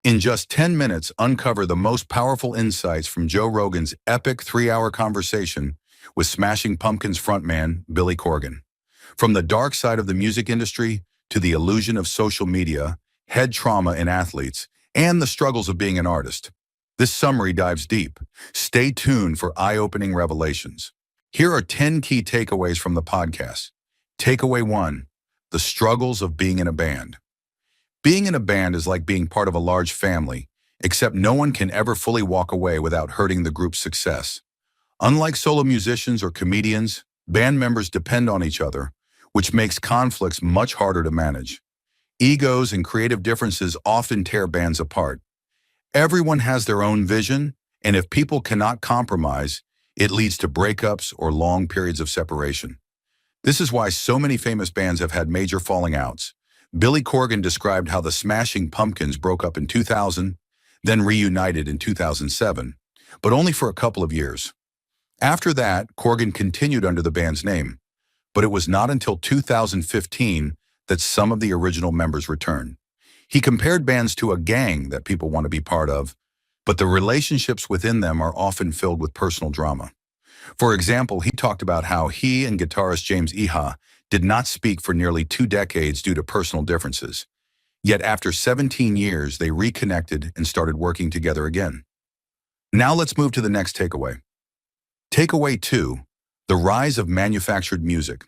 In just 10 minutes, uncover the most powerful insights from Joe Rogan's epic 3-hour conversation with Smashing Pumpkins frontman Billy Corgan. From the dark side of the music industry to the illusion of social media, head trauma in athletes, and the struggles of being an artist. This summary dives deep. Stay tuned for eye-opening revelations. Here are 10 key takeaways from the podcast. Takeaway 1. The struggles of being in a band. Being in a band is like being part of a large family, except no one can ever fully walk away without hurting the group's success. Unlike solo musicians or comedians, band members depend on each other, which makes conflicts much harder to manage. Egos and creative differences often tear bands apart. Everyone has their own vision, and if people cannot compromise, it leads to breakups or long periods of separation. This is why so many famous bands have had major falling outs. Billy Corgan described how the Smashing Pumpkins broke up in 2000, then reunited in 2007, but only for a couple of years. After that, Corgan continued under the band's name, but it was not until 2015 that some of the original members returned. He compared bands to a gang that people want to be part of, but the relationships within them are often filled with personal drama. For example, he talked about how he and guitarist James Iha did not speak for nearly 2 decades due to personal differences. Yet after 17 years, they reconnected and started working together again. Now let's move to the next takeaway. Takeaway 2, the rise of manufactured music.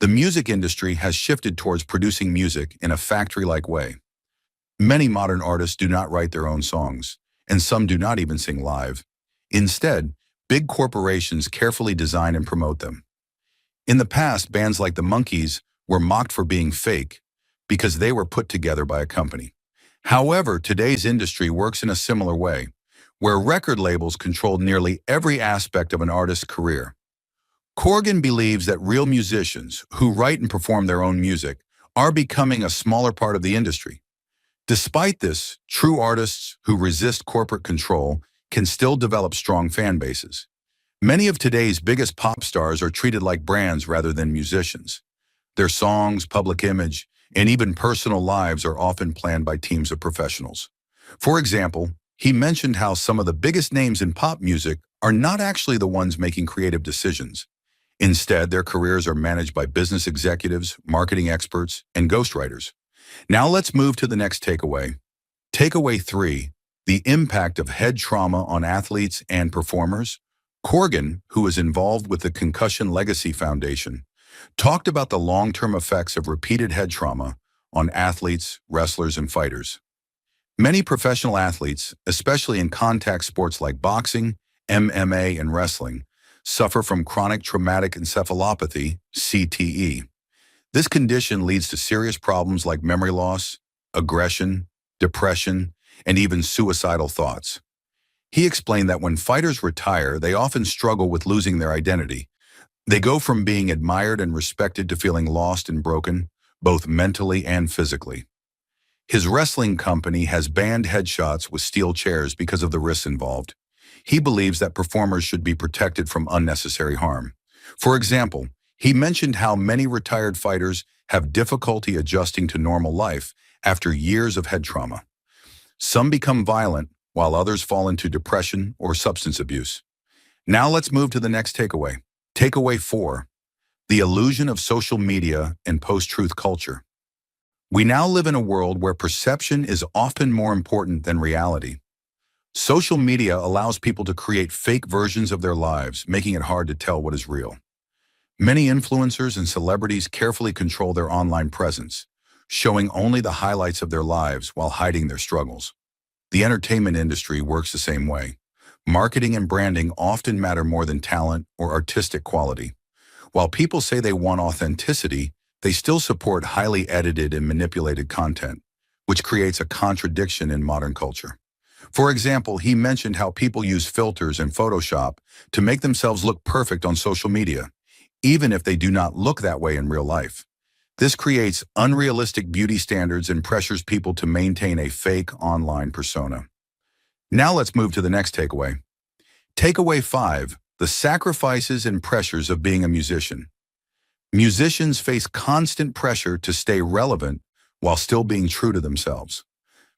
The music industry has shifted towards producing music in a factory-like way. Many modern artists do not write their own songs, and some do not even sing live. Instead, big corporations carefully design and promote them. In the past, bands like the Monkees were mocked for being fake because they were put together by a company. However, today's industry works in a similar way, where record labels control nearly every aspect of an artist's career. Corgan believes that real musicians who write and perform their own music are becoming a smaller part of the industry. Despite this, true artists who resist corporate control can still develop strong fan bases. Many of today's biggest pop stars are treated like brands rather than musicians. Their songs, public image, and even personal lives are often planned by teams of professionals. For example, he mentioned how some of the biggest names in pop music are not actually the ones making creative decisions. Instead, their careers are managed by business executives, marketing experts, and ghostwriters. Now let's move to the next takeaway. Takeaway 3, the impact of head trauma on athletes and performers. Corgan, who is involved with the Concussion Legacy Foundation, talked about the long-term effects of repeated head trauma on athletes, wrestlers, and fighters. Many professional athletes, especially in contact sports like boxing, MMA, and wrestling, suffer from chronic traumatic encephalopathy, CTE. This condition leads to serious problems like memory loss, aggression, depression, and even suicidal thoughts. He explained that when fighters retire, they often struggle with losing their identity. They go from being admired and respected to feeling lost and broken, both mentally and physically. His wrestling company has banned headshots with steel chairs because of the risks involved. He believes that performers should be protected from unnecessary harm. For example, he mentioned how many retired fighters have difficulty adjusting to normal life after years of head trauma. Some become violent, while others fall into depression or substance abuse. Now let's move to the next takeaway. Takeaway 4, the illusion of social media and post-truth culture. We now live in a world where perception is often more important than reality. Social media allows people to create fake versions of their lives, making it hard to tell what is real. Many influencers and celebrities carefully control their online presence, showing only the highlights of their lives while hiding their struggles. The entertainment industry works the same way. Marketing and branding often matter more than talent or artistic quality. While people say they want authenticity, they still support highly edited and manipulated content, which creates a contradiction in modern culture. For example, he mentioned how people use filters and Photoshop to make themselves look perfect on social media, even if they do not look that way in real life. This creates unrealistic beauty standards and pressures people to maintain a fake online persona. Now let's move to the next takeaway. Takeaway 5, the sacrifices and pressures of being a musician. Musicians face constant pressure to stay relevant while still being true to themselves.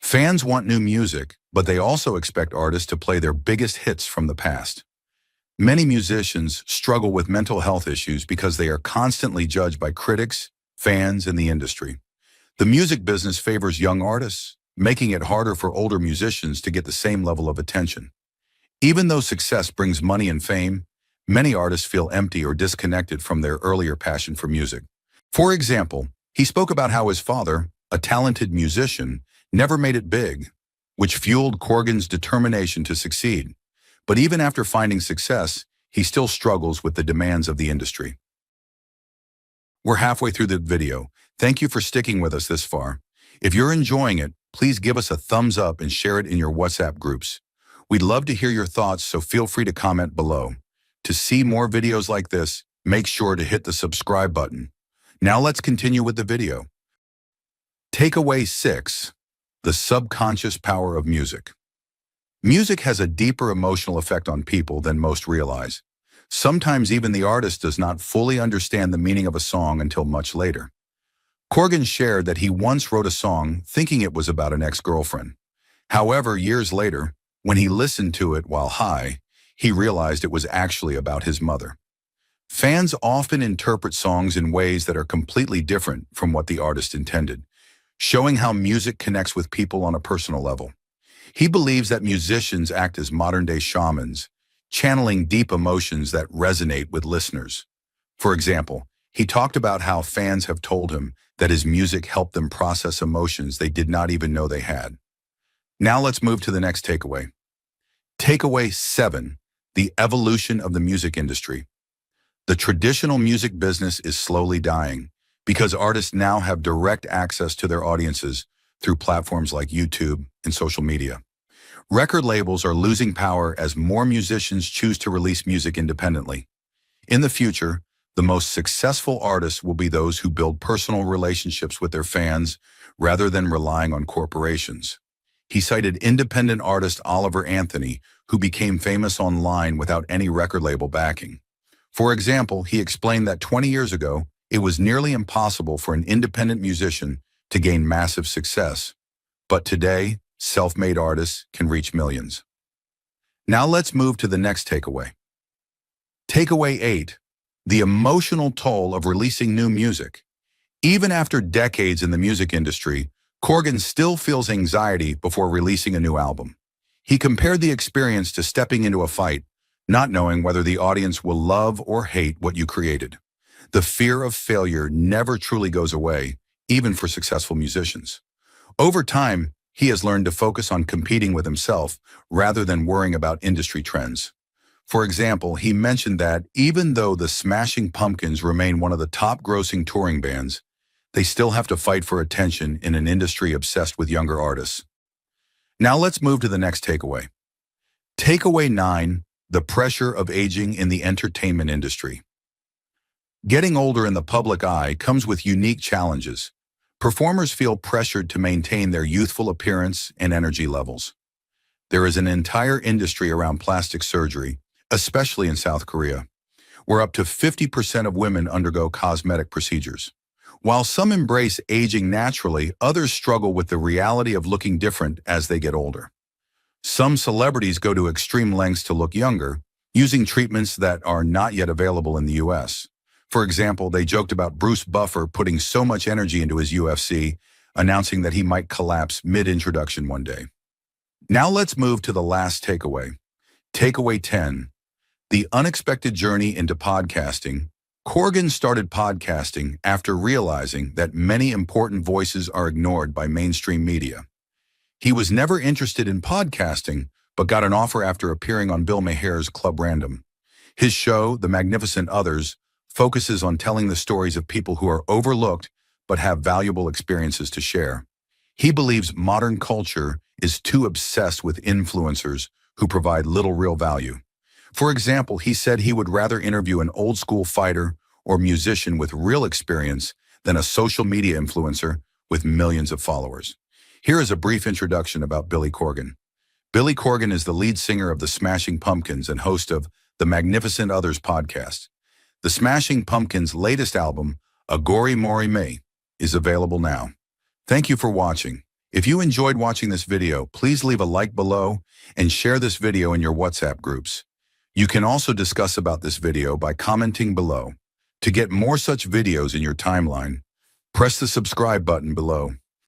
Fans want new music, but they also expect artists to play their biggest hits from the past. Many musicians struggle with mental health issues because they are constantly judged by critics, fans, and the industry. The music business favors young artists, making it harder for older musicians to get the same level of attention. Even though success brings money and fame, many artists feel empty or disconnected from their earlier passion for music. For example, he spoke about how his father, a talented musician, never made it big, which fueled Corgan's determination to succeed. But even after finding success, he still struggles with the demands of the industry. We're halfway through the video. Thank you for sticking with us this far. If you're enjoying it, please give us a thumbs up and share it in your WhatsApp groups. We'd love to hear your thoughts, so feel free to comment below. To see more videos like this, make sure to hit the subscribe button. Now let's continue with the video. Takeaway 6. The subconscious power of music. Music has a deeper emotional effect on people than most realize. Sometimes even the artist does not fully understand the meaning of a song until much later. Corgan shared that he once wrote a song thinking it was about an ex-girlfriend. However, years later, when he listened to it while high, he realized it was actually about his mother. Fans often interpret songs in ways that are completely different from what the artist intended, showing how music connects with people on a personal level. He believes that musicians act as modern-day shamans, channeling deep emotions that resonate with listeners. For example, he talked about how fans have told him that his music helped them process emotions they did not even know they had. Now let's move to the next takeaway. Takeaway 7. The evolution of the music industry. The traditional music business is slowly dying because artists now have direct access to their audiences through platforms like YouTube and social media. Record labels are losing power as more musicians choose to release music independently. In the future, the most successful artists will be those who build personal relationships with their fans rather than relying on corporations. He cited independent artist Oliver Anthony, who became famous online without any record label backing. For example, he explained that 20 years ago, it was nearly impossible for an independent musician to gain massive success. But today, self-made artists can reach millions. Now let's move to the next takeaway. Takeaway 8. The emotional toll of releasing new music. Even after decades in the music industry, Corgan still feels anxiety before releasing a new album. He compared the experience to stepping into a fight, not knowing whether the audience will love or hate what you created. The fear of failure never truly goes away, even for successful musicians. Over time, he has learned to focus on competing with himself rather than worrying about industry trends. For example, he mentioned that even though the Smashing Pumpkins remain one of the top-grossing touring bands, they still have to fight for attention in an industry obsessed with younger artists. Now let's move to the next takeaway. Takeaway 9. The pressure of aging in the entertainment industry. Getting older in the public eye comes with unique challenges. Performers feel pressured to maintain their youthful appearance and energy levels. There is an entire industry around plastic surgery, especially in South Korea, where up to 50% of women undergo cosmetic procedures. While some embrace aging naturally, others struggle with the reality of looking different as they get older. Some celebrities go to extreme lengths to look younger, using treatments that are not yet available in the US. For example, they joked about Bruce Buffer putting so much energy into his UFC, announcing that he might collapse mid-introduction one day. Now let's move to the last takeaway. Takeaway 10. The unexpected journey into podcasting. Corgan started podcasting after realizing that many important voices are ignored by mainstream media. He was never interested in podcasting, but got an offer after appearing on Bill Maher's Club Random. His show, The Magnificent Others, focuses on telling the stories of people who are overlooked but have valuable experiences to share. He believes modern culture is too obsessed with influencers who provide little real value. For example, he said he would rather interview an old-school fighter or musician with real experience than a social media influencer with millions of followers. Here is a brief introduction about Billy Corgan. Billy Corgan is the lead singer of the Smashing Pumpkins and host of the Magnificent Others podcast. The Smashing Pumpkins' latest album, Aghori Mhori Me, is available now. Thank you for watching. If you enjoyed watching this video, please leave a like below and share this video in your WhatsApp groups. You can also discuss about this video by commenting below. To get more such videos in your timeline, press the subscribe button below.